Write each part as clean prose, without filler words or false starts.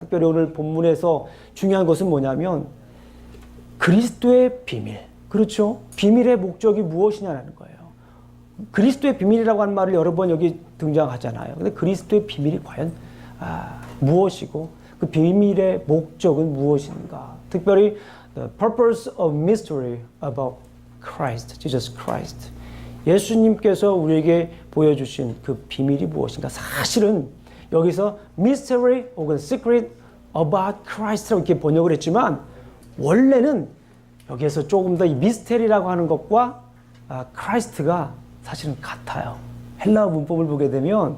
특별히 오늘 본문에서 중요한 것은 뭐냐면 그리스도의 비밀. 그렇죠? 비밀의 목적이 무엇이냐는 거예요. 그리스도의 비밀이라고 하는 말을 여러 번 여기 등장하잖아요. 근데 그리스도의 비밀이 과연 무엇이고 그 비밀의 목적은 무엇인가? 특별히 the purpose of mystery about Christ, Jesus Christ. 예수님께서 우리에게 보여주신 그 비밀이 무엇인가? 사실은 여기서 mystery 혹은 secret about Christ라고 이렇게 번역을 했지만 원래는 여기에서 조금 더 이 미스테리라고 하는 것과 크라이스트가 사실은 같아요. 헬라어 문법을 보게 되면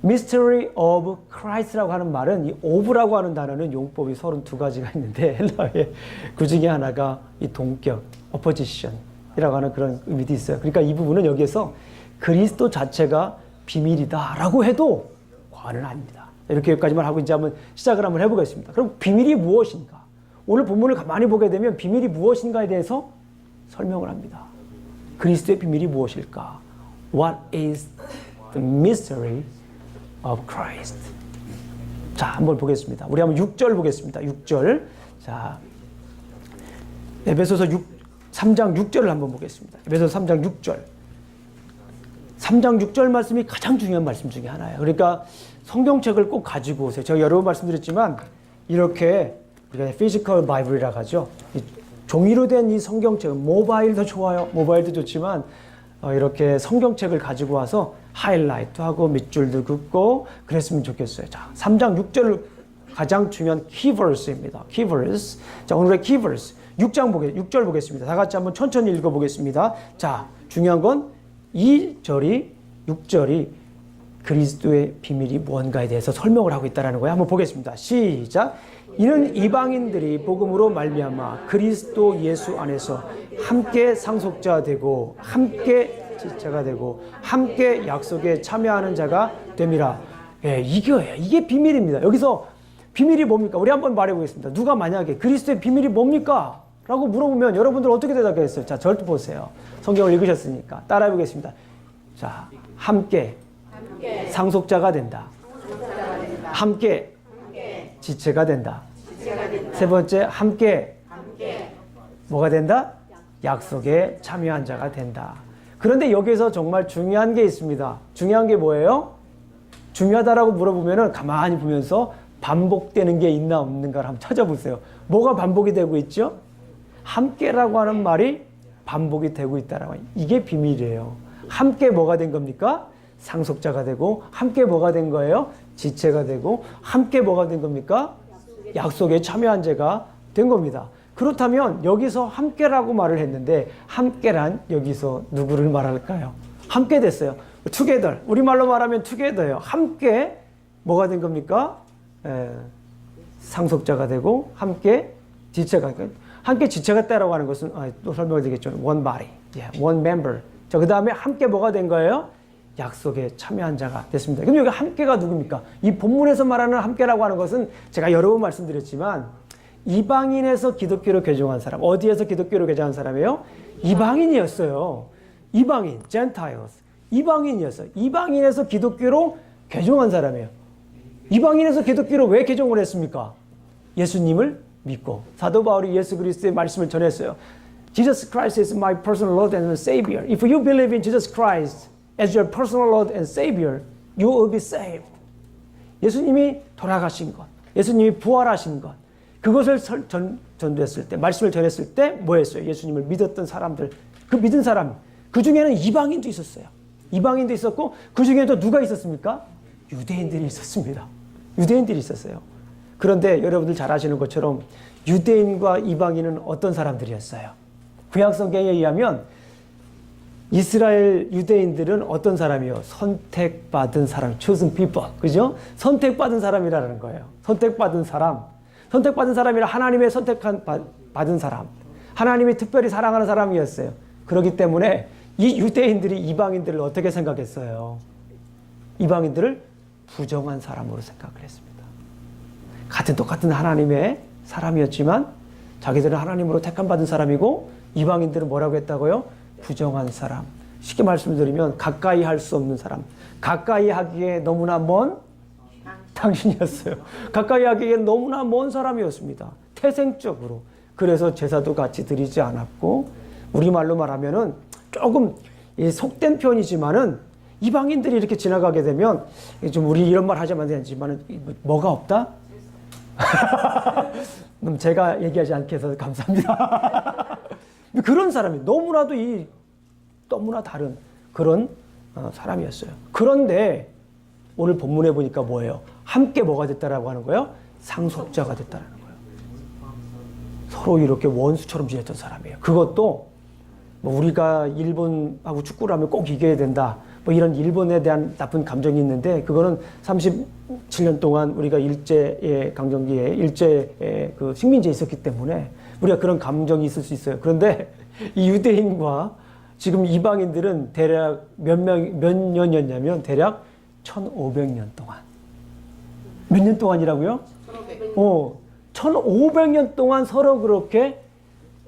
mystery of Christ라고 하는 말은 이 of라고 하는 단어는 용법이 32가지가 있는데 헬라어에 그 중에 하나가 이 동격, opposition이라고 하는 그런 의미도 있어요. 그러니까 이 부분은 여기에서 그리스도 자체가 비밀이다라고 해도 과언은 아닙니다. 이렇게 여기까지만 하고 이제 한번 시작을 한번 해보겠습니다. 그럼 비밀이 무엇인가? 오늘 본문을 가만히 보게 되면 비밀이 무엇인가에 대해서 설명을 합니다. 그리스도의 비밀이 무엇일까? What is the mystery of Christ? 자, 한번 보겠습니다. 우리 한번 6절 보겠습니다. 6절. 자, 에베소서 3장 6절을 한번 보겠습니다. 에베소서 3장 6절. 3장 6절 말씀이 가장 중요한 말씀 중에 하나예요. 그러니까 성경책을 꼭 가지고 오세요. 제가 여러 번 말씀드렸지만 이렇게 우리가 피지컬 바이블이라고 하죠. 종이로 된 이 성경책은 모바일도 좋아요. 모바일도 좋지만 이렇게 성경책을 가지고 와서 하이라이트하고 밑줄도 긋고 그랬으면 좋겠어요. 자, 3장 6절 가장 중요한 키버스입니다. 키버스. 자, 오늘의 키버스. 6절 보겠습니다. 다 같이 한번 천천히 읽어보겠습니다. 자, 중요한 건 2절이 6절이 그리스도의 비밀이 무언가에 대해서 설명을 하고 있다는 거예요. 한번 보겠습니다. 시작. 이는 이방인들이 복음으로 말미암아 그리스도 예수 안에서 함께 상속자 되고 함께 지체가 되고 함께 약속에 참여하는 자가 됨이라. 예, 이게 비밀입니다. 여기서 비밀이 뭡니까? 우리 한번 말해보겠습니다. 누가 만약에 그리스도의 비밀이 뭡니까? 라고 물어보면 여러분들 어떻게 대답하겠어요? 자, 절대 보세요. 성경을 읽으셨으니까 따라해보겠습니다. 자, 함께 상속자가 된다. 함께 지체가 된다. 세 번째, 함께 뭐가 된다? 약속에 참여한 자가 된다. 그런데 여기서 정말 중요한 게 있습니다. 중요한 게 뭐예요? 중요하다라고 물어보면은 가만히 보면서 반복되는 게 있나 없는가를 한번 찾아보세요. 뭐가 반복이 되고 있죠? 함께라고 하는 말이 반복이 되고 있다라고. 이게 비밀이에요. 함께 뭐가 된 겁니까? 상속자가 되고, 함께 뭐가 된 거예요? 지체가 되고, 함께 뭐가 된 겁니까? 약속에 참여한 자가 된 겁니다. 그렇다면 여기서 함께라고 말을 했는데 함께란 여기서 누구를 말할까요? 함께 됐어요. together. 우리말로 말하면 together예요. 함께 뭐가 된 겁니까? 상속자가 되고 함께 지체가 함께 지체가 됐다라고 하는 것은 또 설명을 드리겠죠. one body, one member. 자, 그 다음에 함께 뭐가 된 거예요? 약속에 참여한 자가 됐습니다. 그럼 여기 함께가 누굽니까? 이 본문에서 말하는 함께라고 하는 것은 제가 여러 번 말씀드렸지만 이방인에서 기독교로 개종한 사람, 어디에서 기독교로 개종한 사람이에요? 이방인이었어요. 이방인, Gentiles. 이방인이었어요. 이방인에서 기독교로 개종한 사람이에요. 이방인에서 기독교로 왜 개종을 했습니까? 예수님을 믿고. 사도 바울이 예수 그리스도의 말씀을 전했어요. Jesus Christ is my personal Lord and Savior. If you believe in Jesus Christ as your personal Lord and Savior, you will be saved. 예수님이 돌아가신 것, 예수님이 부활하신 것, 그것을 전했을 때, 말씀을 전했을 때 뭐 했어요? 예수님을 믿었던 사람들, 그 믿은 사람, 그 중에는 이방인도 있었어요. 이방인도 있었고, 그 중에도 누가 있었습니까? 유대인들이 있었습니다. 유대인들이 있었어요. 그런데 여러분들 잘 아시는 것처럼 유대인과 이방인은 어떤 사람들이었어요? 구약성경에 의하면 이스라엘 유대인들은 어떤 사람이요? 선택받은 사람, chosen people. 그죠? 선택받은 사람이라는 거예요. 선택받은 사람. 선택받은 사람이라 하나님의 받은 사람. 하나님이 특별히 사랑하는 사람이었어요. 그렇기 때문에 이 유대인들이 이방인들을 어떻게 생각했어요? 이방인들을 부정한 사람으로 생각을 했습니다. 똑같은 하나님의 사람이었지만 자기들은 하나님으로 택함받은 사람이고 이방인들은 뭐라고 했다고요? 부정한 사람. 쉽게 말씀드리면 가까이 할 수 없는 사람. 가까이 하기에 너무나 먼 당신이었어요. 가까이 하기엔 너무나 먼 사람이었습니다. 태생적으로. 그래서 제사도 같이 드리지 않았고, 우리말로 말하면은 조금 속된 표현이지만은 이방인들이 이렇게 지나가게 되면 좀 우리 이런 말 하자면 되지만은 뭐가 없다? 제가 얘기하지 않게 해서 감사합니다. 그런 사람이 너무나 다른 그런 사람이었어요. 그런데 오늘 본문에 보니까 뭐예요? 함께 뭐가 됐다라고 하는 거예요? 상속자가 됐다라는 거예요. 서로 이렇게 원수처럼 지냈던 사람이에요. 그것도 뭐 우리가 일본하고 축구를 하면 꼭 이겨야 된다. 뭐 이런 일본에 대한 나쁜 감정이 있는데, 그거는 37년 동안 우리가 일제의 강점기에 일제의 그 식민지에 있었기 때문에 우리가 그런 감정이 있을 수 있어요. 그런데 이 유대인과 지금 이방인들은 대략 몇 년이었냐면 대략 1500년 동안. 몇 년 동안이라고요? 1500년 동안 서로 그렇게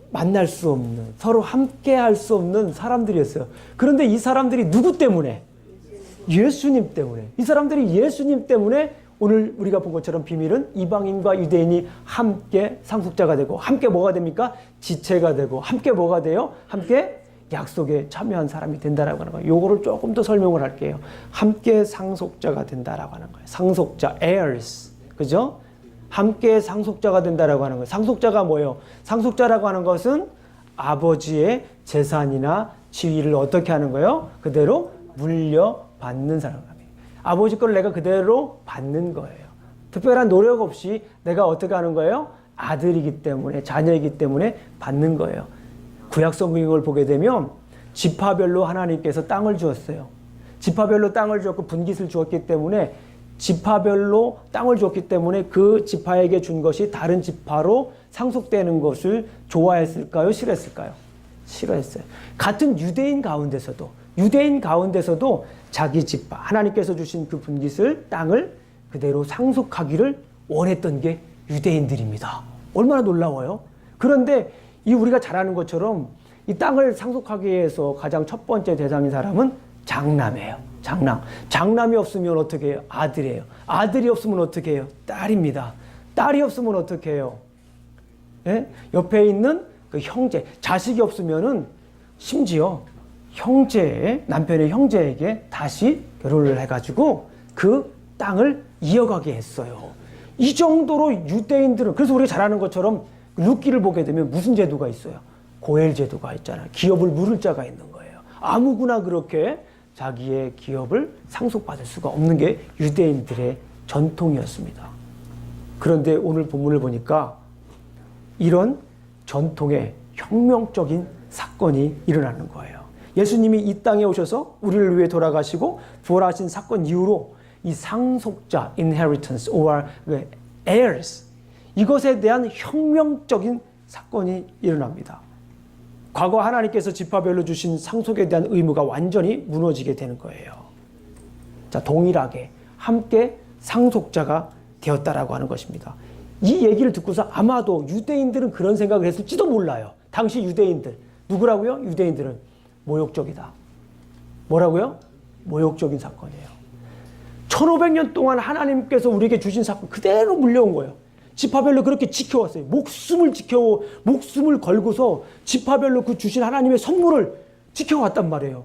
만날 수 없는, 서로 함께 할 수 없는 사람들이었어요. 그런데 이 사람들이 누구 때문에? 예수님 때문에. 이 사람들이 예수님 때문에 오늘 우리가 본 것처럼 비밀은 이방인과 유대인이 함께 상속자가 되고, 함께 뭐가 됩니까? 지체가 되고, 함께 뭐가 돼요? 함께 약속에 참여한 사람이 된다라고 하는 거예요. 요거를 조금 더 설명을 할게요. 함께 상속자가 된다라고 하는 거예요. 상속자, heirs. 그죠? 함께 상속자가 된다라고 하는 거예요. 상속자가 뭐예요? 상속자라고 하는 것은 아버지의 재산이나 지위를 어떻게 하는 거예요? 그대로 물려받는 사람이에요. 아버지 걸 내가 그대로 받는 거예요. 특별한 노력 없이 내가 어떻게 하는 거예요? 아들이기 때문에, 자녀이기 때문에 받는 거예요. 구약 성경을 보게 되면 지파별로 하나님께서 땅을 주었어요. 지파별로 땅을 주었고 분깃을 주었기 때문에, 지파별로 땅을 줬기 때문에 그 지파에게 준 것이 다른 지파로 상속되는 것을 좋아했을까요? 싫어했을까요? 싫어했어요. 같은 유대인 가운데서도 자기 지파, 하나님께서 주신 그 분깃을, 땅을 그대로 상속하기를 원했던 게 유대인들입니다. 얼마나 놀라워요? 그런데 이 우리가 잘 아는 것처럼 이 땅을 상속하기 위해서 가장 첫 번째 대상인 사람은 장남이에요. 장남이 없으면 어떻게 해요? 아들이에요. 아들이 없으면 어떻게 해요? 딸입니다. 딸이 없으면 어떻게 해요? 예? 옆에 있는 그 형제, 자식이 없으면은 심지어 남편의 형제에게 다시 결혼을 해가지고 그 땅을 이어가게 했어요. 이 정도로 유대인들은, 그래서 우리가 잘 아는 것처럼 룻기를 보게 되면 무슨 제도가 있어요? 고엘 제도가 있잖아요. 기업을 물을 자가 있는 거예요. 아무구나 그렇게 자기의 기업을 상속받을 수가 없는 게 유대인들의 전통이었습니다. 그런데 오늘 본문을 보니까 이런 전통의 혁명적인 사건이 일어나는 거예요. 예수님이 이 땅에 오셔서 우리를 위해 돌아가시고 부활하신 사건 이후로 이 상속자, inheritance or heirs, 이것에 대한 혁명적인 사건이 일어납니다. 과거 하나님께서 지파별로 주신 상속에 대한 의무가 완전히 무너지게 되는 거예요. 자, 동일하게 함께 상속자가 되었다라고 하는 것입니다. 이 얘기를 듣고서 아마도 유대인들은 그런 생각을 했을지도 몰라요. 당시 유대인들. 누구라고요? 유대인들은 모욕적이다. 뭐라고요? 모욕적인 사건이에요. 1500년 동안 하나님께서 우리에게 주신 사건 그대로 물려온 거예요. 지파별로 그렇게 지켜왔어요. 목숨을 걸고서 지파별로 그 주신 하나님의 선물을 지켜왔단 말이에요.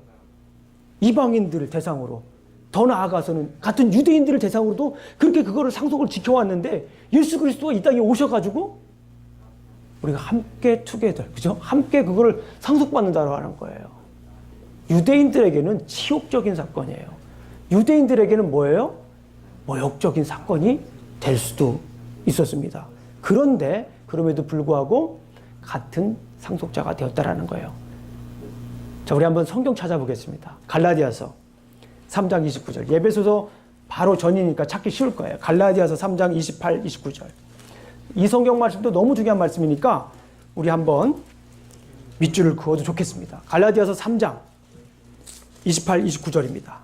이방인들을 대상으로. 더 나아가서는 같은 유대인들을 대상으로도 그렇게 그거를 상속을 지켜왔는데, 예수 그리스도가 이 땅에 오셔가지고 우리가 함께 투게더, 그죠? 함께 그거를 상속받는다고 하는 거예요. 유대인들에게는 치욕적인 사건이에요. 유대인들에게는 뭐예요? 모욕적인 사건이 될 수도 있었습니다. 그런데 그럼에도 불구하고 같은 상속자가 되었다라는 거예요. 자, 우리 한번 성경 찾아보겠습니다. 갈라디아서 3장 29절. 예배소서 바로 전이니까 찾기 쉬울 거예요. 갈라디아서 3장 28, 29절. 이 성경 말씀도 너무 중요한 말씀이니까 우리 한번 밑줄을 그어도 좋겠습니다. 갈라디아서 3장 28, 29절입니다.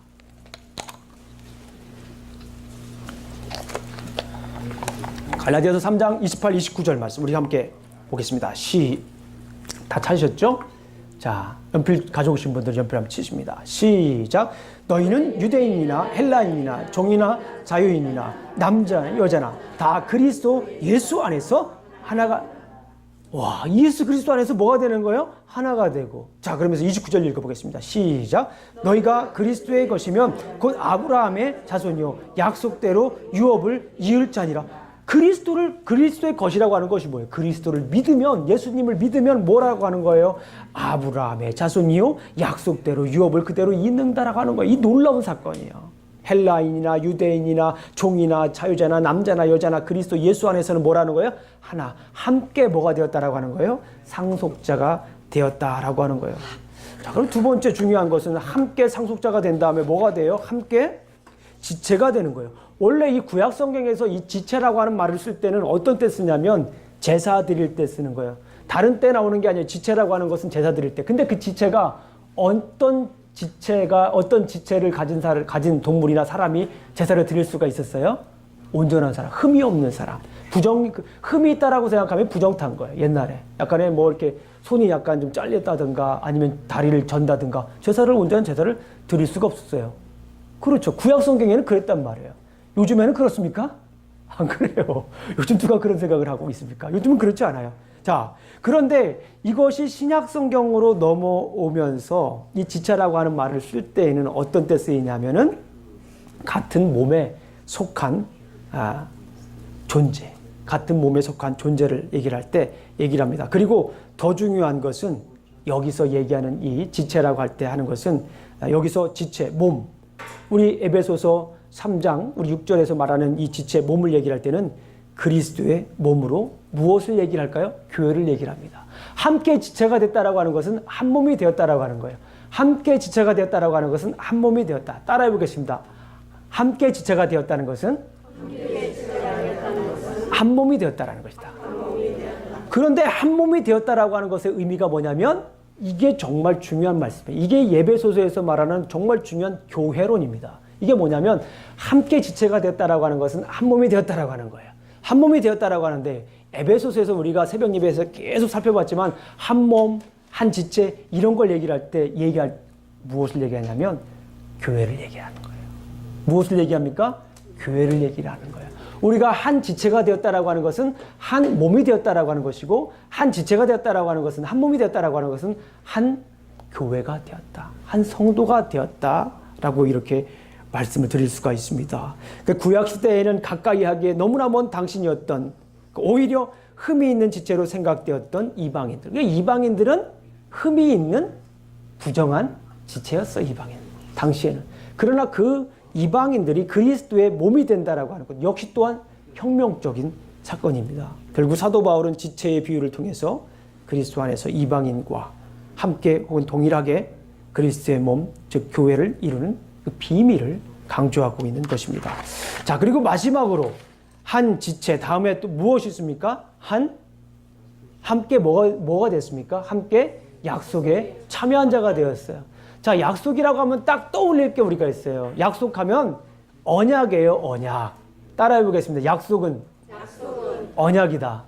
갈라디아서 3장 28, 29절 말씀 우리 함께 보겠습니다. 다 찾으셨죠? 자, 연필 가져오신 분들 연필 한번 치십니다. 시작. 너희는 유대인이나 헬라인이나 종이나 자유인이나 남자나 여자나 다 그리스도 예수 안에서 하나가, 와, 예수 그리스도 안에서 뭐가 되는 거예요? 하나가 되고. 자, 그러면서 29절 읽어보겠습니다. 시작. 너희가 그리스도의 것이면 곧 아브라함의 자손이요 약속대로 유업을 이을 자니라. 그리스도의 것이라고 하는 것이 뭐예요? 그리스도를 믿으면, 예수님을 믿으면 뭐라고 하는 거예요? 아브라함의 자손이요 약속대로 유업을 그대로 잇는다라고 하는 거예요. 이 놀라운 사건이에요. 헬라인이나 유대인이나 종이나 자유자나 남자나 여자나 그리스도 예수 안에서는 뭐라는 거예요? 하나, 함께 뭐가 되었다라고 하는 거예요? 상속자가 되었다라고 하는 거예요. 자, 그럼 두 번째 중요한 것은 함께 상속자가 된 다음에 뭐가 돼요? 함께 지체가 되는 거예요. 원래 이 구약 성경에서 이 지체라고 하는 말을 쓸 때는 어떤 때 쓰냐면 제사 드릴 때 쓰는 거예요. 다른 때 나오는 게 아니에요. 지체라고 하는 것은 제사 드릴 때. 근데 그 지체가 어떤 지체를 가진 동물이나 사람이 제사를 드릴 수가 있었어요? 온전한 사람, 흠이 없는 사람. 흠이 있다라고 생각하면 부정탄 거예요. 옛날에. 약간의 뭐 이렇게 손이 약간 좀 잘렸다든가 아니면 다리를 전다든가 온전한 제사를 드릴 수가 없었어요. 그렇죠. 구약 성경에는 그랬단 말이에요. 요즘에는 그렇습니까? 안 그래요. 요즘 누가 그런 생각을 하고 있습니까? 요즘은 그렇지 않아요. 자, 그런데 이것이 신약 성경으로 넘어오면서 이 지체라고 하는 말을 쓸 때에는 어떤 때 쓰이냐면은 같은 몸에 속한 존재, 같은 몸에 속한 존재를 얘기를 할 때 얘기를 합니다. 그리고 더 중요한 것은 여기서 얘기하는 이 지체라고 할 때 하는 것은 여기서 지체, 몸, 우리 에베소서 3장 우리 6절에서 말하는 이 지체 몸을 얘기를 할 때는 그리스도의 몸으로 무엇을 얘기를 할까요? 교회를 얘기를 합니다. 함께 지체가 됐다라고 하는 것은 한 몸이 되었다라고 하는 거예요. 함께 지체가 되었다라고 하는 것은 한 몸이 되었다. 따라해 보겠습니다. 함께 지체가 되었다는 것은 한 몸이 되었다라는 것이다. 그런데 한 몸이 되었다라고 하는 것의 의미가 뭐냐면 이게 정말 중요한 말씀이에요. 이게 예배소서에서 말하는 정말 중요한 교회론입니다. 이게 뭐냐면 함께 지체가 되었다라고 하는 것은 한 몸이 되었다라고 하는 거예요. 한 몸이 되었다라고 하는데 에베소서에서 우리가 새벽 예배에서 계속 살펴봤지만 한 몸, 한 지체 이런 걸 얘기를 할 때 무엇을 얘기하냐면 교회를 얘기하는 거예요. 무엇을 얘기합니까? 교회를 얘기를 하는 거예요. 우리가 한 지체가 되었다라고 하는 것은 한 몸이 되었다라고 하는 것이고 한 지체가 되었다라고 하는 것은 한 몸이 되었다라고 하는 것은 한 교회가 되었다. 한 성도가 되었다라고 이렇게 말씀을 드릴 수가 있습니다. 구약 시대에는 가까이 하기에 너무나 먼 당신이었던 오히려 흠이 있는 지체로 생각되었던 이방인들. 이방인들은 흠이 있는 부정한 지체였어, 이방인. 당시에는. 그러나 그 이방인들이 그리스도의 몸이 된다라고 하는 것 역시 또한 혁명적인 사건입니다. 결국 사도 바울은 지체의 비유를 통해서 그리스도 안에서 이방인과 함께 혹은 동일하게 그리스도의 몸, 즉 교회를 이루는 그 비밀을 강조하고 있는 것입니다. 자, 그리고 마지막으로 한 지체 다음에 또 무엇이 있습니까? 함께 뭐가 됐습니까? 함께 약속에 참여한 자가 되었어요. 자, 약속이라고 하면 딱 떠올릴 게 우리가 있어요. 약속하면 언약이에요, 언약. 따라해 보겠습니다. 약속은 언약이다.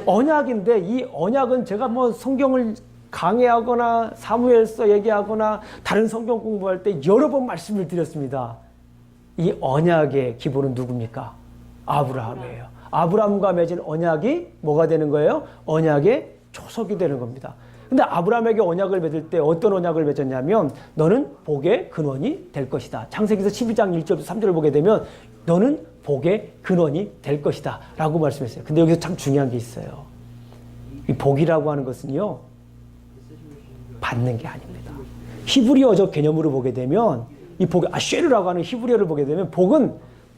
언약인데 이 언약은 제가 뭐 성경을 강의하거나 사무엘서 얘기하거나 다른 성경 공부할 때 여러 번 말씀을 드렸습니다. 이 언약의 기본은 누굽니까? 아브라함이에요. 아브라함과 맺은 언약이 뭐가 되는 거예요? 언약의 초석이 되는 겁니다. 근데 아브라함에게 언약을 맺을 때 어떤 언약을 맺었냐면 너는 복의 근원이 될 것이다. 창세기서 12장 1절부터 3절을 보게 되면 너는 복의 근원이 될 것이다 라고 말씀했어요. 근데 여기서 참 중요한 게 있어요. 이 복이라고 하는 것은요, 받는 게 아닙니다. 히브리어적 개념으로 보게 되면 이 복, 아쉐르라고 하는 히브리어를 보게 되면 복은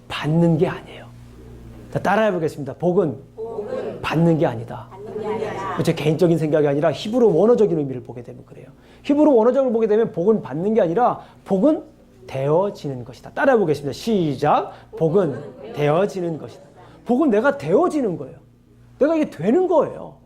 받는 게 아니에요. 자, 따라해 보겠습니다. 복은 받는 게 아니다. 제 개인적인 생각이 아니라 히브리 원어적인 의미를 보게 되면 그래요. 히브리 원어적을 보게 되면 복은 받는 게 아니라 복은 되어지는 것이다. 따라해 보겠습니다. 시작. 복은 되어지는 것이다. 복은 내가 되어지는 거예요. 내가 이게 되는 거예요.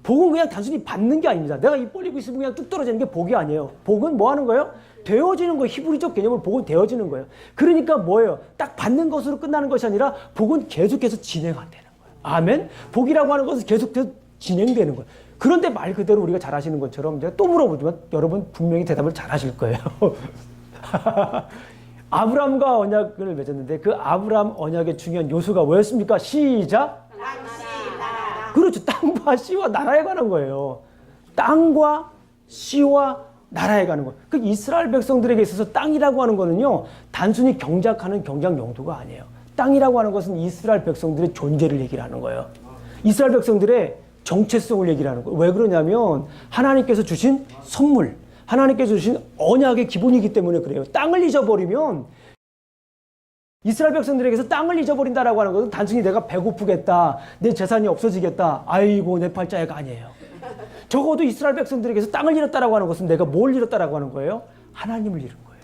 복은 그냥 단순히 받는 게 아닙니다. 내가 입 벌리고 있으면 그냥 뚝 떨어지는 게 복이 아니에요. 복은 뭐 하는 거예요? 되어지는 거예요. 히브리적 개념으로 복은 되어지는 거예요. 그러니까 뭐예요? 딱 받는 것으로 끝나는 것이 아니라 복은 계속해서 진행되는 거예요. 아멘? 복이라고 하는 것은 계속해서 진행되는 거예요. 그런데 말 그대로 우리가 잘 아시는 것처럼 제가 또 물어보지만 여러분 분명히 대답을 잘 하실 거예요. 아브라함과 언약을 맺었는데 그 아브라함 언약의 중요한 요소가 뭐였습니까? 시작. 그렇죠. 땅과 씨와 나라에 관한 거예요. 땅과 씨와 나라에 가는 거. 그 이스라엘 백성들에게 있어서 땅이라고 하는 거는요, 단순히 경작하는 경작 용도가 아니에요. 땅이라고 하는 것은 이스라엘 백성들의 존재를 얘기를 하는 거예요. 이스라엘 백성들의 정체성을 얘기를 하는 거예요. 왜 그러냐면 하나님께서 주신 선물, 하나님께서 주신 언약의 기본이기 때문에 그래요. 땅을 잊어버리면, 이스라엘 백성들에게서 땅을 잊어버린다라고 하는 것은 단순히 내가 배고프겠다, 내 재산이 없어지겠다, 아이고 내 팔자가 아니에요. 적어도 이스라엘 백성들에게서 땅을 잃었다라고 하는 것은 내가 뭘 잃었다라고 하는 거예요? 하나님을 잃은 거예요.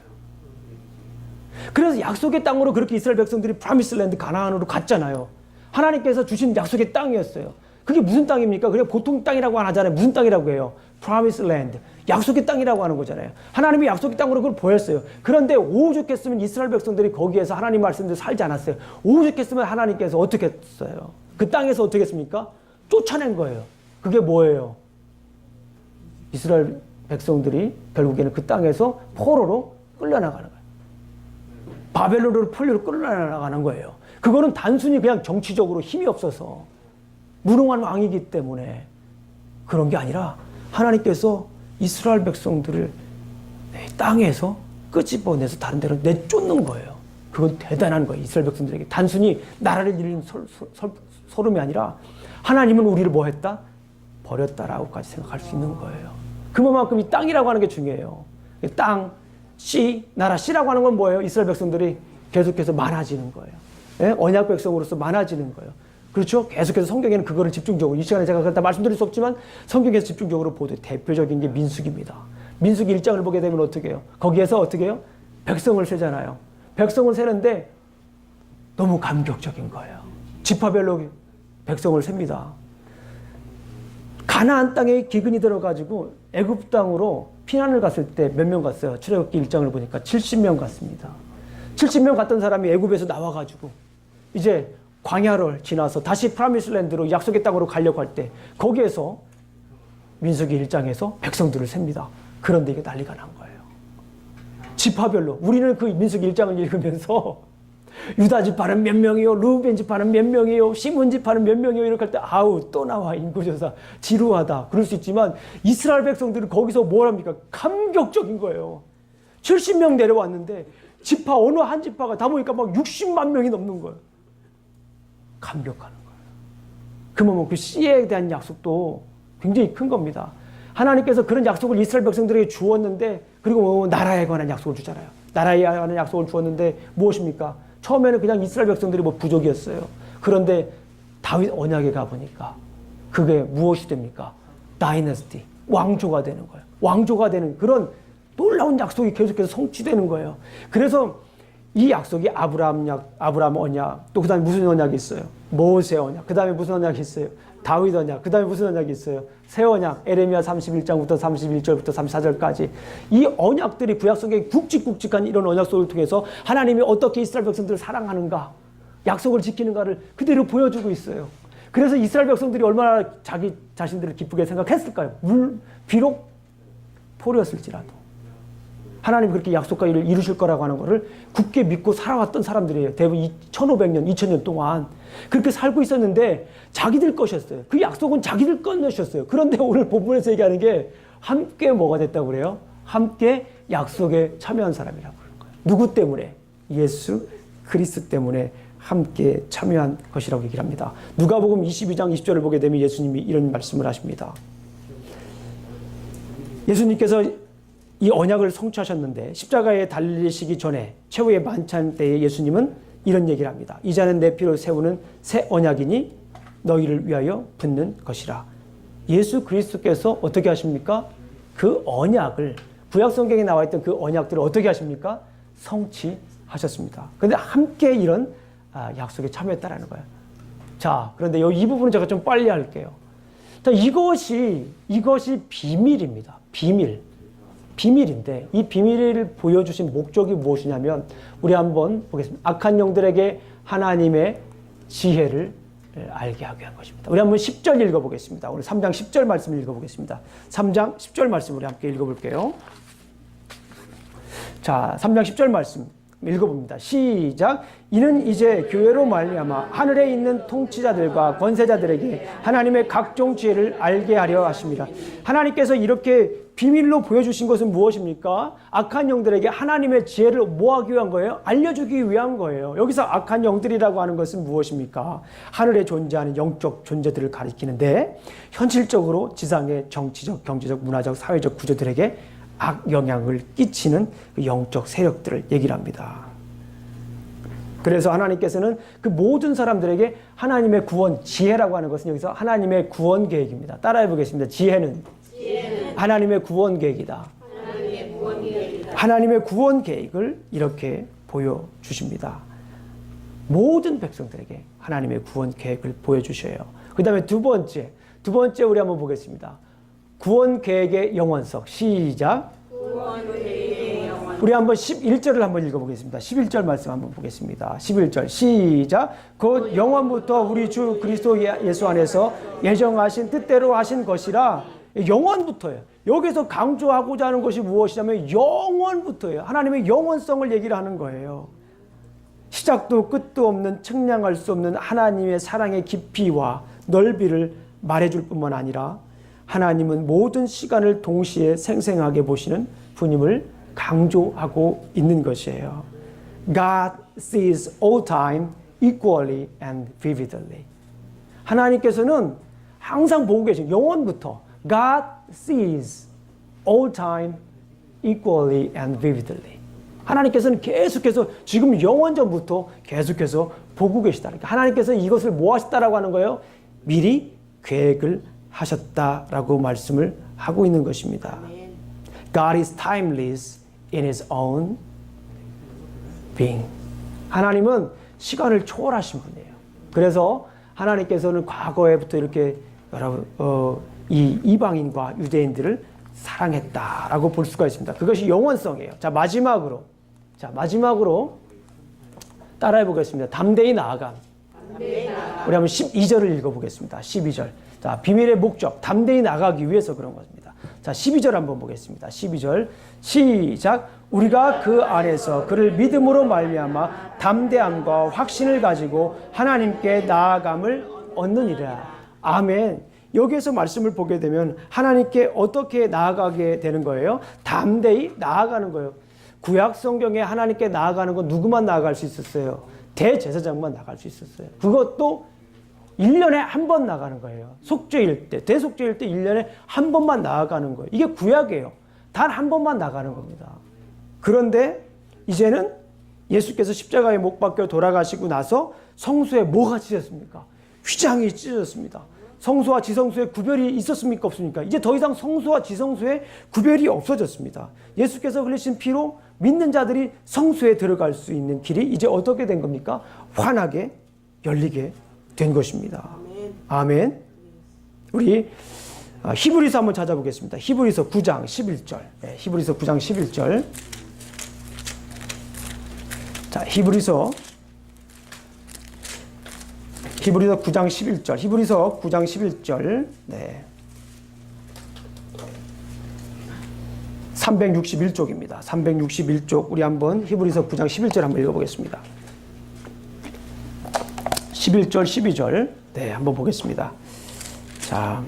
그래서 약속의 땅으로 그렇게 이스라엘 백성들이 프라미스랜드 가나안으로 갔잖아요. 하나님께서 주신 약속의 땅이었어요. 그게 무슨 땅입니까? 그냥 보통 땅이라고 안 하잖아요. 무슨 땅이라고 해요? 프라미스랜드. 약속의 땅이라고 하는 거잖아요. 하나님이 약속의 땅으로 그걸 보였어요. 그런데 오죽했으면 이스라엘 백성들이 거기에서 하나님 말씀대로 살지 않았어요. 오죽했으면 하나님께서 어떻게 했어요? 그 땅에서 어떻게 했습니까? 쫓아낸 거예요. 그게 뭐예요? 이스라엘 백성들이 결국에는 그 땅에서 포로로 끌려나가는 거예요. 바벨론으로 포로로 끌려나가는 거예요. 그거는 단순히 그냥 정치적으로 힘이 없어서 무능한 왕이기 때문에 그런 게 아니라 하나님께서 이스라엘 백성들을 땅에서 끄집어내서 다른 데로 내쫓는 거예요. 그건 대단한 거예요. 이스라엘 백성들에게. 단순히 나라를 잃는 소름이 아니라 하나님은 우리를 뭐 했다? 버렸다라고까지 생각할 수 있는 거예요. 그만큼 이 땅이라고 하는 게 중요해요. 땅, 씨, 나라. 씨라고 하는 건 뭐예요? 이스라엘 백성들이 계속해서 많아지는 거예요. 예? 언약 백성으로서 많아지는 거예요. 그렇죠? 계속해서 성경에는 그거를 집중적으로, 이 시간에 제가 다 말씀드릴 수 없지만 성경에서 집중적으로 보되 대표적인 게 민수기입니다. 민수기 1장을 보게 되면 어떻게 해요? 거기에서 어떻게 해요? 백성을 세잖아요. 백성을 세는데 너무 감격적인 거예요. 지파별로 백성을 셉니다. 가나안 땅에 기근이 들어가지고 애굽 땅으로 피난을 갔을 때 몇 명 갔어요? 출애굽기 1장을 보니까 70명 갔습니다. 70명 갔던 사람이 애굽에서 나와가지고 이제 광야를 지나서 다시 프라미스랜드로 약속의 땅으로 가려고 할 때 거기에서 민수기 1장에서 백성들을 셉니다. 그런데 이게 난리가 난 거예요. 지파별로. 우리는 그 민수기 1장을 읽으면서 유다 지파는 몇 명이요, 루벤 지파는 몇 명이요, 시몬 지파는 몇 명이요 이렇게 할 때 아우 또 나와 인구조사 지루하다 그럴 수 있지만 이스라엘 백성들은 거기서 뭘 합니까? 감격적인 거예요. 70명 내려왔는데 지파 어느 한 지파가 다 보니까 막 60만 명이 넘는 거예요. 감격하는 거예요. 그러면 그 씨에 대한 약속도 굉장히 큰 겁니다. 하나님께서 그런 약속을 이스라엘 백성들에게 주었는데, 그리고 나라에 관한 약속을 주잖아요. 나라에 관한 약속을 주었는데 무엇입니까? 처음에는 그냥 이스라엘 백성들이 뭐 부족이었어요. 그런데 다윗 언약에 가보니까 그게 무엇이 됩니까? 다이너스티, 왕조가 되는 거예요. 왕조가 되는 그런 놀라운 약속이 계속해서 성취되는 거예요. 그래서 이 약속이 아브라함 언약, 또 그 다음에 무슨 언약이 있어요? 모세 언약, 그 다음에 무슨 언약이 있어요? 다윗 언약, 그 다음에 무슨 언약이 있어요? 새 언약, 에레미야 31장부터 31절부터 34절까지 이 언약들이 구약 성경에 굵직굵직한 이런 언약 속을 통해서 하나님이 어떻게 이스라엘 백성들을 사랑하는가, 약속을 지키는가를 그대로 보여주고 있어요. 그래서 이스라엘 백성들이 얼마나 자기 자신들을 기쁘게 생각했을까요? 비록 포로였을지라도 하나님이 그렇게 약속과 일을 이루실 거라고 하는 것을 굳게 믿고 살아왔던 사람들이에요. 대부분 1500년, 2000년 동안 그렇게 살고 있었는데 자기들 것이었어요. 그 약속은 자기들 것이었어요. 그런데 오늘 본문에서 얘기하는 게 함께 뭐가 됐다고 그래요? 함께 약속에 참여한 사람이라고 그러는 거예요. 누구 때문에? 예수 그리스도 때문에 함께 참여한 것이라고 얘기를 합니다. 누가복음 22장 20절을 보게 되면 예수님이 이런 말씀을 하십니다. 예수님께서 이 언약을 성취하셨는데 십자가에 달리시기 전에 최후의 만찬 때에 예수님은 이런 얘기를 합니다. 이제는 내 피로 세우는 새 언약이니 너희를 위하여 붙는 것이라. 예수 그리스도께서 어떻게 하십니까? 그 언약을, 구약 성경에 나와 있던 그 언약들을 어떻게 하십니까? 성취하셨습니다. 그런데 함께 이런 약속에 참여했다라는 거예요. 자, 그런데 이 부분은 제가 좀 빨리 할게요. 자, 이것이 비밀입니다. 비밀인데 이 비밀을 보여주신 목적이 무엇이냐면 우리 한번 보겠습니다. 악한 영들에게 하나님의 지혜를 알게 하게 한 것입니다. 우리 한번 10절 읽어보겠습니다. 오늘 3장 10절 말씀을 읽어보겠습니다. 3장 10절 말씀 우리 함께 읽어볼게요. 자, 3장 10절 말씀 읽어봅니다. 시작. 이는 이제 교회로 말미암아 하늘에 있는 통치자들과 권세자들에게 하나님의 각종 지혜를 알게 하려 하십니다. 하나님께서 이렇게 비밀로 보여주신 것은 무엇입니까? 악한 영들에게 하나님의 지혜를 뭐하기 위한 거예요? 알려주기 위한 거예요. 여기서 악한 영들이라고 하는 것은 무엇입니까? 하늘에 존재하는 영적 존재들을 가리키는데 현실적으로 지상의 정치적, 경제적, 문화적, 사회적 구조들에게 악영향을 끼치는 그 영적 세력들을 얘기를 합니다. 그래서 하나님께서는 그 모든 사람들에게 하나님의 구원, 지혜라고 하는 것은 여기서 하나님의 구원 계획입니다. 따라해 보겠습니다. 지혜는 하나님의 구원 계획이다. 하나님의 구원 계획을 이렇게 보여주십니다. 모든 백성들에게 하나님의 구원 계획을 보여주셔요. 그 다음에 두 번째 우리 한번 보겠습니다. 구원 계획의 영원성. 시작. 우리 한번 11절을 한번 읽어보겠습니다. 11절 말씀 한번 보겠습니다. 11절 시작. 곧 영원부터 우리 주 그리스도 예수 안에서 예정하신 뜻대로 하신 것이라. 영원부터예요. 여기서 강조하고자 하는 것이 무엇이냐면 영원부터예요. 하나님의 영원성을 얘기를 하는 거예요. 시작도 끝도 없는 측량할 수 없는 하나님의 사랑의 깊이와 넓이를 말해줄 뿐만 아니라 하나님은 모든 시간을 동시에 생생하게 보시는 분임을 강조하고 있는 것이에요. God sees all time equally and vividly. 하나님께서는 항상 보고 계신 영원부터 God sees all time equally and vividly. 하나님께서는 계속해서 지금 영원전부터 계속해서 보고 계시다. 그러니까 하나님께서 이것을 뭐 하셨다라고 하는 거예요? 미리 계획을 하셨다라고 말씀을 하고 있는 것입니다. God is timeless in His own being. 하나님은 시간을 초월하신 분이에요. 그래서 하나님께서는 과거에부터 이렇게 이 이방인과 유대인들을 사랑했다라고 볼 수가 있습니다. 그것이 영원성이에요. 자, 마지막으로 따라해 보겠습니다. 담대히 나아감. 우리 한번 12절을 읽어보겠습니다. 12절. 자, 비밀의 목적, 담대히 나가기 위해서 그런 것입니다. 자, 12절 한번 보겠습니다. 12절 시작. 우리가 그 안에서 그를 믿음으로 말미암아 담대함과 확신을 가지고 하나님께 나아감을 얻느니라. 아멘. 여기에서 말씀을 보게 되면 하나님께 어떻게 나아가게 되는 거예요? 담대히 나아가는 거예요. 구약 성경에 하나님께 나아가는 건 누구만 나아갈 수 있었어요? 대제사장만 나갈 수 있었어요. 그것도 1년에 한 번 나가는 거예요. 속죄일 때, 대속죄일 때 1년에 한 번만 나아가는 거예요. 이게 구약이에요. 단 한 번만 나가는 겁니다. 그런데 이제는 예수께서 십자가에 못 박혀 돌아가시고 나서 성소에 뭐가 찢어졌습니까? 휘장이 찢어졌습니다. 성소와 지성소에 구별이 있었습니까? 없습니까? 이제 더 이상 성소와 지성소에 구별이 없어졌습니다. 예수께서 흘리신 피로 믿는 자들이 성소에 들어갈 수 있는 길이 이제 어떻게 된 겁니까? 환하게 열리게 된 것입니다. 아멘. 우리 히브리서 한번 찾아보겠습니다. 히브리서 9장 11절. 히브리서 9장 11절. 자, 히브리서 9장 11절. 히브리서 9장 11절. 네. 361쪽입니다. 361쪽. 우리 한번 히브리서 9장 11절 한번 읽어보겠습니다. 11절, 12절. 네, 한번 보겠습니다. 자.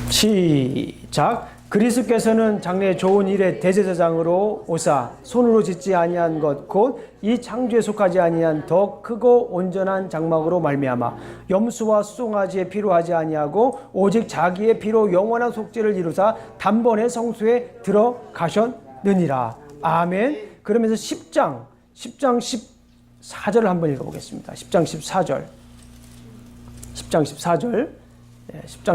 시작. 그리스도께서는 장래 좋은 일의 대제사장으로 오사 손으로 짓지 아니한 것 곧 이 창조에 속하지 아니한 더 크고 온전한 장막으로 말미암아 염소와 수송아지의 피로 하지 아니하고 오직 자기의 피로 영원한 속죄를 이루사 단번에 성소에 들어가셨느니라. 아멘. 그러면서 10장 14절을 한번 읽어보겠습니다. 10장 14절. 10장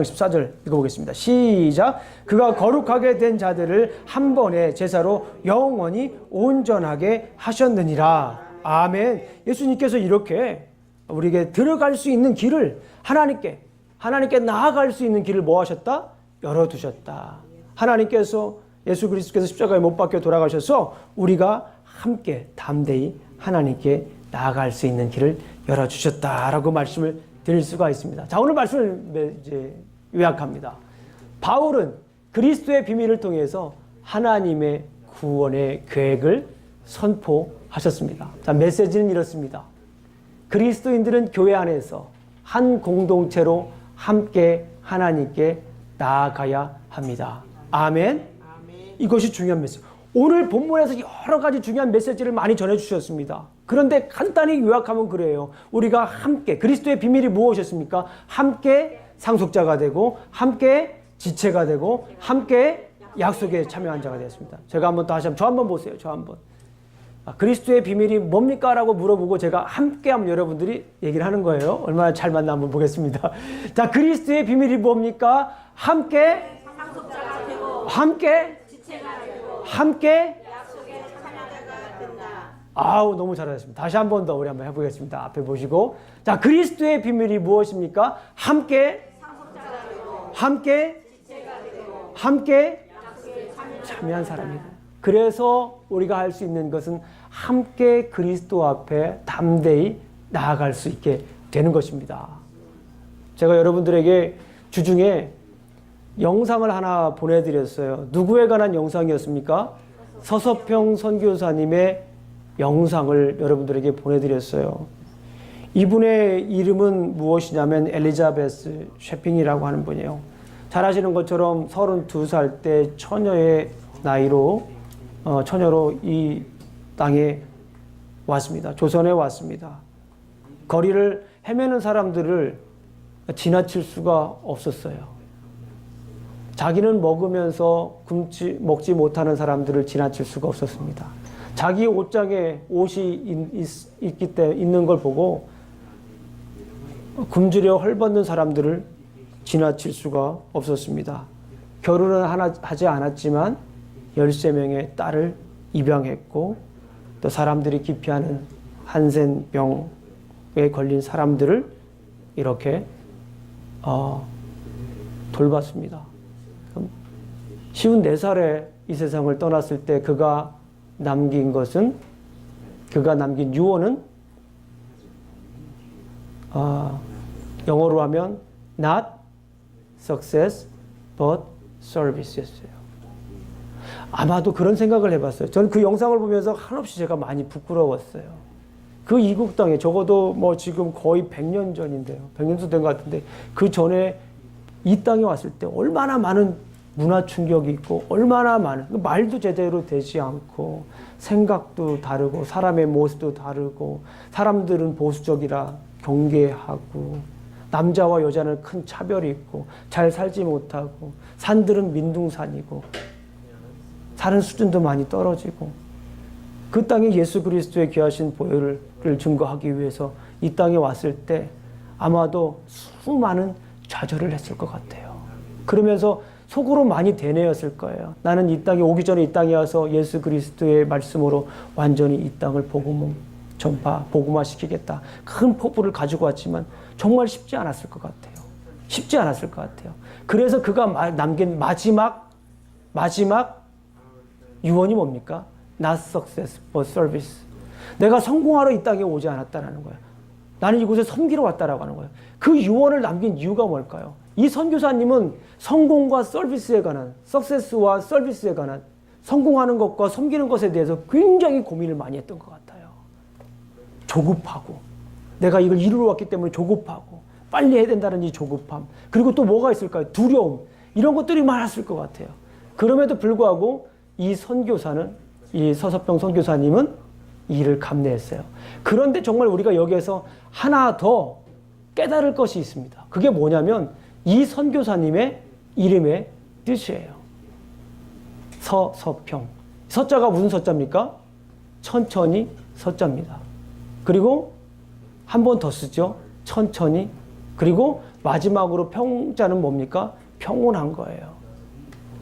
14절 읽어보겠습니다. 시작. 그가 거룩하게 된 자들을 한 번의 제사로 영원히 온전하게 하셨느니라. 아멘. 예수님께서 이렇게 우리에게 들어갈 수 있는 길을 하나님께 나아갈 수 있는 길을 뭐 하셨다? 열어두셨다. 하나님께서 예수 그리스도께서 십자가에 못 박혀 돌아가셔서 우리가 함께 담대히 하나님께 나아갈 수 있는 길을 열어주셨다라고 말씀을 드릴 수가 있습니다. 자, 오늘 말씀을 이제 요약합니다. 바울은 그리스도의 비밀을 통해서 하나님의 구원의 계획을 선포하셨습니다. 자, 메시지는 이렇습니다. 그리스도인들은 교회 안에서 한 공동체로 함께 하나님께 나아가야 합니다. 아멘. 이것이 중요한 메시지. 오늘 본문에서 여러 가지 중요한 메시지를 많이 전해주셨습니다. 그런데 간단히 요약하면 그래요. 우리가 함께, 그리스도의 비밀이 무엇이었습니까? 함께 상속자가 되고, 함께 지체가 되고, 함께 약속에 참여한 자가 되었습니다. 제가 한번 또 다시 저 한번 보세요. 저 한번. 그리스도의 비밀이 뭡니까? 라고 물어보고 제가 함께 하면 여러분들이 얘기를 하는 거예요. 얼마나 잘 맞나 한번 보겠습니다. 자, 그리스도의 비밀이 뭡니까? 함께 상속자가 되고, 함께 지체가 되고, 함께 약속의 참여자가 된다. 아우, 너무 잘하셨습니다. 다시 한 번 더 우리 한번 해보겠습니다. 앞에 보시고. 자, 그리스도의 비밀이 무엇입니까? 함께 상속자가 되고, 함께 지체가 되고, 함께 약속에 참여한 사람이다. 그래서 우리가 할 수 있는 것은 함께 그리스도 앞에 담대히 나아갈 수 있게 되는 것입니다. 제가 여러분들에게 주중에 영상을 하나 보내드렸어요. 누구에 관한 영상이었습니까? 서서평 선교사님의 영상을 여러분들에게 보내드렸어요. 이분의 이름은 무엇이냐면 엘리자베스 셰핑이라고 하는 분이에요. 잘 아시는 것처럼 32살 때 처녀의 나이로 처녀로 이 땅에 왔습니다. 조선에 왔습니다. 거리를 헤매는 사람들을 지나칠 수가 없었어요. 자기는 먹으면서 먹지 못하는 사람들을 지나칠 수가 없었습니다. 자기 옷장에 옷이 있는 걸 보고 굶주려 헐벗는 사람들을 지나칠 수가 없었습니다. 결혼은 하지 않았지만 13명의 딸을 입양했고, 또 사람들이 기피하는 한센병에 걸린 사람들을 이렇게 돌봤습니다. 54살에 이 세상을 떠났을 때 그가 남긴 유언은 영어로 하면 not success but service였어요. 아마도 그런 생각을 해봤어요. 저는 그 영상을 보면서 한없이 제가 많이 부끄러웠어요. 그 이국 땅에 적어도 뭐 지금 거의 100년 전인데요. 100년도 된 것 같은데 그 전에 이 땅에 왔을 때 얼마나 많은 문화 충격이 있고 얼마나 많은 말도 제대로 되지 않고 생각도 다르고 사람의 모습도 다르고 사람들은 보수적이라 경계하고 남자와 여자는 큰 차별이 있고 잘 살지 못하고 산들은 민둥산이고 사는 수준도 많이 떨어지고 그 땅에 예수 그리스도의 귀하신 보혈을 증거하기 위해서 이 땅에 왔을 때 아마도 수많은 좌절을 했을 것 같아요. 그러면서 속으로 많이 되뇌었을 거예요. 나는 이 땅에 오기 전에 이 땅에 와서 예수 그리스도의 말씀으로 완전히 이 땅을 복음화시키겠다. 큰 포부를 가지고 왔지만 정말 쉽지 않았을 것 같아요. 쉽지 않았을 것 같아요. 그래서 그가 남긴 마지막 유언이 뭡니까? Not success, but service. 내가 성공하러 이 땅에 오지 않았다라는 거예요. 나는 이곳에 섬기러 왔다라고 하는 거예요. 그 유언을 남긴 이유가 뭘까요? 이 선교사님은 성공과 서비스에 관한, 석세스와 서비스에 관한 성공하는 것과 섬기는 것에 대해서 굉장히 고민을 많이 했던 것 같아요. 조급하고, 내가 이걸 이루러 왔기 때문에 조급하고, 빨리 해야 된다는 이 조급함, 그리고 또 뭐가 있을까요? 두려움, 이런 것들이 많았을 것 같아요. 그럼에도 불구하고 이 선교사는, 이 서서평 선교사님은 이 일을 감내했어요. 그런데 정말 우리가 여기에서 하나 더 깨달을 것이 있습니다. 그게 뭐냐면 이 선교사님의 이름의 뜻이에요. 서서평. 서자가 무슨 서자입니까? 천천히 서자입니다. 그리고 한 번 더 쓰죠. 천천히. 그리고 마지막으로 평자는 뭡니까? 평온한 거예요.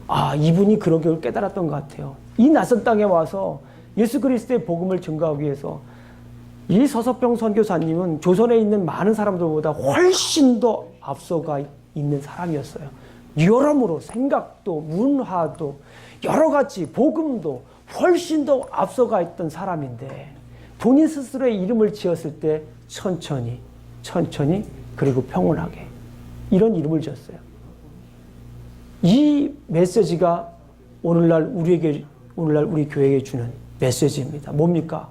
아, 이분이 그런 걸 깨달았던 것 같아요. 이 낯선 땅에 와서 예수 그리스도의 복음을 증거하기 위해서 이 서서평 선교사님은 조선에 있는 많은 사람들보다 훨씬 더 앞서가 있는 사람이었어요. 여러모로 생각도 문화도 여러 가지 복음도 훨씬 더 앞서가 있던 사람인데 본인 스스로의 이름을 지었을 때 천천히, 천천히, 그리고 평온하게. 이런 이름을 지었어요. 이 메시지가 오늘날 우리 교회에게 주는 메시지입니다. 뭡니까?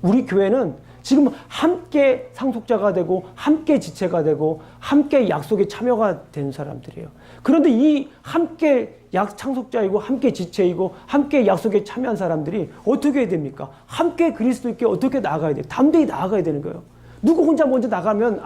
우리 교회는 지금 함께 상속자가 되고 함께 지체가 되고 함께 약속에 참여가 된 사람들이에요. 그런데 이 함께 상속자이고 함께 지체이고 함께 약속에 참여한 사람들이 어떻게 해야 됩니까? 함께 그리스도께 어떻게 나아가야 돼요? 담대히 나아가야 되는 거예요. 누구 혼자 먼저 나가면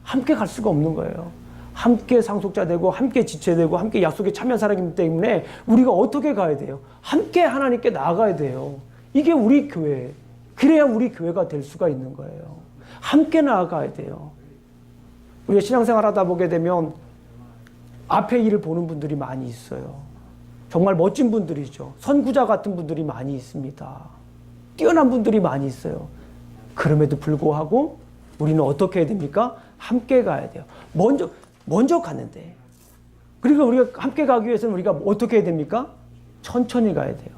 함께 갈 수가 없는 거예요. 함께 상속자 되고 함께 지체되고 함께 약속에 참여한 사람이기 때문에 우리가 어떻게 가야 돼요? 함께 하나님께 나아가야 돼요. 이게 우리 교회. 그래야 우리 교회가 될 수가 있는 거예요. 함께 나아가야 돼요. 우리가 신앙생활 하다 보게 되면 앞에 일을 보는 분들이 많이 있어요. 정말 멋진 분들이죠. 선구자 같은 분들이 많이 있습니다. 뛰어난 분들이 많이 있어요. 그럼에도 불구하고 우리는 어떻게 해야 됩니까? 함께 가야 돼요. 먼저 갔는데. 그러니까 우리가 함께 가기 위해서는 우리가 어떻게 해야 됩니까? 천천히 가야 돼요.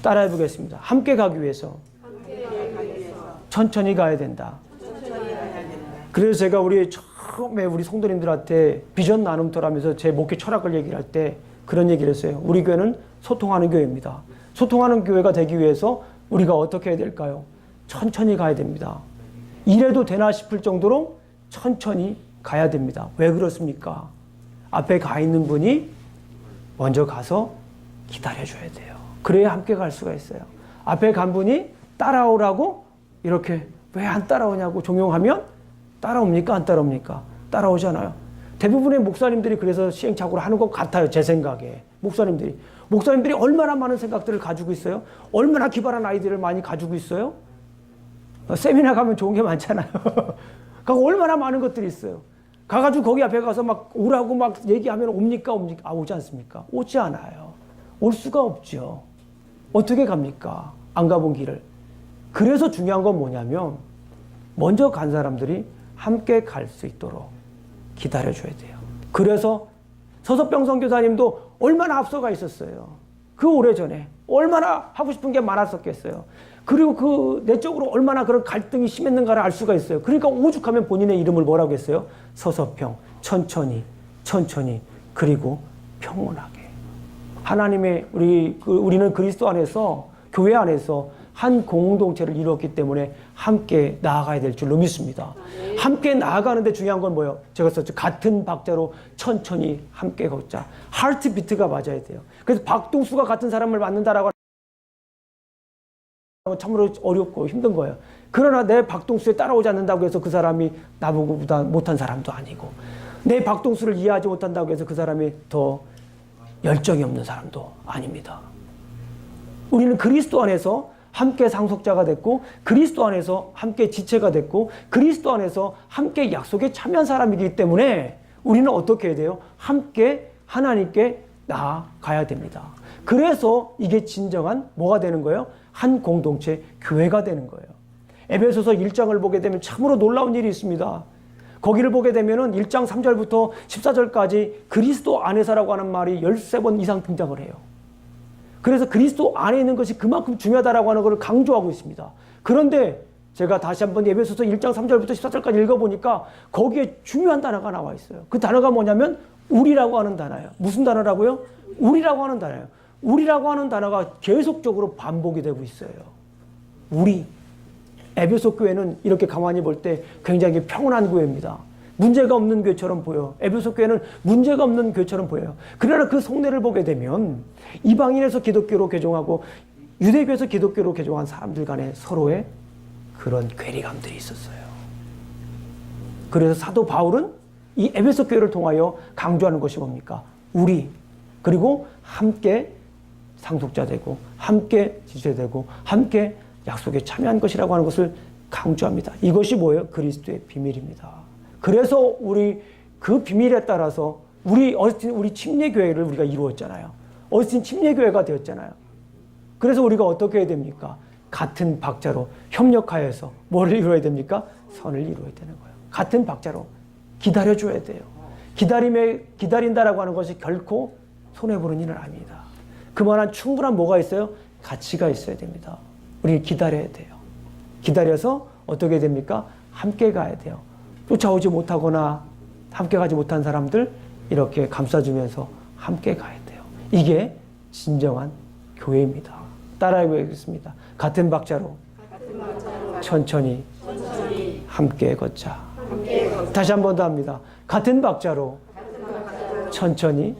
따라해 보겠습니다. 함께 가기 위해서 천천히 가야 된다. 그래서 제가 처음에 우리 성도님들한테 비전 나눔터라면서 제 목회 철학을 얘기를 할 때 그런 얘기를 했어요. 우리 교회는 소통하는 교회입니다. 소통하는 교회가 되기 위해서 우리가 어떻게 해야 될까요? 천천히 가야 됩니다. 이래도 되나 싶을 정도로 천천히 가야 됩니다. 왜 그렇습니까? 앞에 가 있는 분이 먼저 가서 기다려줘야 돼요. 그래야 함께 갈 수가 있어요. 앞에 간 분이 따라오라고 이렇게 왜 안 따라오냐고 종용하면 따라옵니까? 안 따라옵니까? 따라오잖아요. 대부분의 목사님들이 그래서 시행착오를 하는 것 같아요. 제 생각에. 목사님들이 얼마나 많은 생각들을 가지고 있어요? 얼마나 기발한 아이디어를 많이 가지고 있어요? 세미나 가면 좋은 게 많잖아요. 얼마나 많은 것들이 있어요. 가가지고 거기 앞에 가서 막 오라고 막 얘기하면 옵니까? 오지 않습니까? 오지 않아요. 올 수가 없죠. 어떻게 갑니까? 안 가본 길을. 그래서 중요한 건 뭐냐면 먼저 간 사람들이 함께 갈 수 있도록 기다려줘야 돼요. 그래서 서석병 선교사님도 얼마나 앞서가 있었어요. 그 오래전에 얼마나 하고 싶은 게 많았었겠어요. 그리고 그 내적으로 얼마나 그런 갈등이 심했는가를 알 수가 있어요. 그러니까 오죽하면 본인의 이름을 뭐라고 했어요? 서서평, 천천히, 그리고 평온하게. 하나님의 우리는 그리스도 안에서, 교회 안에서 한 공동체를 이루었기 때문에 함께 나아가야 될 줄로 믿습니다. 함께 나아가는데 중요한 건 뭐예요? 제가 썼죠. 같은 박자로 천천히 함께 걷자. 하트비트가 맞아야 돼요. 그래서 박동수가 같은 사람을 만난다라고 하면 참으로 어렵고 힘든 거예요. 그러나 내 박동수에 따라오지 않는다고 해서 그 사람이 나보다 못한 사람도 아니고, 내 박동수를 이해하지 못한다고 해서 그 사람이 더 열정이 없는 사람도 아닙니다. 우리는 그리스도 안에서 함께 상속자가 됐고, 그리스도 안에서 함께 지체가 됐고, 그리스도 안에서 함께 약속에 참여한 사람이기 때문에 우리는 어떻게 해야 돼요? 함께 하나님께 나아가야 됩니다. 그래서 이게 진정한 뭐가 되는 거예요? 한 공동체, 교회가 되는 거예요. 에베소서 1장을 보게 되면 참으로 놀라운 일이 있습니다. 거기를 보게 되면 1장 3절부터 14절까지 그리스도 안에서라고 하는 말이 13번 이상 등장을 해요. 그래서 그리스도 안에 있는 것이 그만큼 중요하다라고 하는 것을 강조하고 있습니다. 그런데 제가 다시 한번 에베소서 1장 3절부터 14절까지 읽어보니까 거기에 중요한 단어가 나와 있어요. 그 단어가 뭐냐면 우리라고 하는 단어예요. 무슨 단어라고요? 우리라고 하는 단어예요. 우리라고 하는 단어가 계속적으로 반복이 되고 있어요. 우리. 에베소 교회는 이렇게 가만히 볼 때 굉장히 평온한 교회입니다. 문제가 없는 교회처럼 보여요. 에베소 교회는 문제가 없는 교회처럼 보여요. 그러나 그 속내를 보게 되면 이방인에서 기독교로 개종하고 유대교에서 기독교로 개종한 사람들 간에 서로의 그런 괴리감들이 있었어요. 그래서 사도 바울은 이 에베소 교회를 통하여 강조하는 것이 뭡니까? 우리, 그리고 함께 상속자 되고 함께 지체되고 함께 약속에 참여한 것이라고 하는 것을 강조합니다. 이것이 뭐예요? 그리스도의 비밀입니다. 그래서 우리 그 비밀에 따라서 우리 침례교회를 우리가 이루었잖아요. 어스틴 침례교회가 되었잖아요. 그래서 우리가 어떻게 해야 됩니까? 같은 박자로 협력하여서 뭐를 이루어야 됩니까? 선을 이루어야 되는 거예요. 같은 박자로 기다려줘야 돼요. 기다린다라고 하는 것이 결코 손해보는 일은 아닙니다. 그만한 충분한 뭐가 있어요? 가치가 있어야 됩니다. 우리 기다려야 돼요. 기다려서 어떻게 됩니까? 함께 가야 돼요. 쫓아오지 못하거나 함께 가지 못한 사람들 이렇게 감싸주면서 함께 가야 돼요. 이게 진정한 교회입니다. 따라해 보겠습니다. 같은 박자로 천천히 함께 걷자. 다시 한 번 더 합니다. 같은 박자로 천천히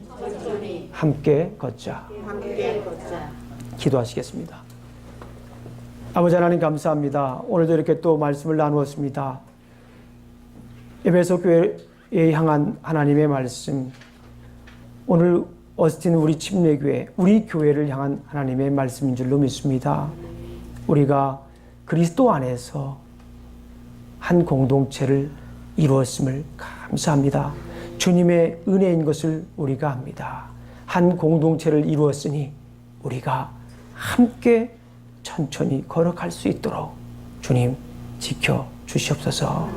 함께 걷자. 기도하시겠습니다. 아버지 하나님 감사합니다. 오늘도 이렇게 또 말씀을 나누었습니다. 에베소 교회에 향한 하나님의 말씀, 오늘 어스틴 우리 침례교회, 우리 교회를 향한 하나님의 말씀인 줄로 믿습니다. 우리가 그리스도 안에서 한 공동체를 이루었음을 감사합니다. 주님의 은혜인 것을 우리가 압니다. 한 공동체를 이루었으니 우리가 함께 천천히 걸어갈 수 있도록 주님 지켜 주시옵소서.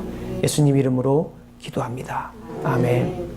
예수님 이름으로 기도합니다. 아멘.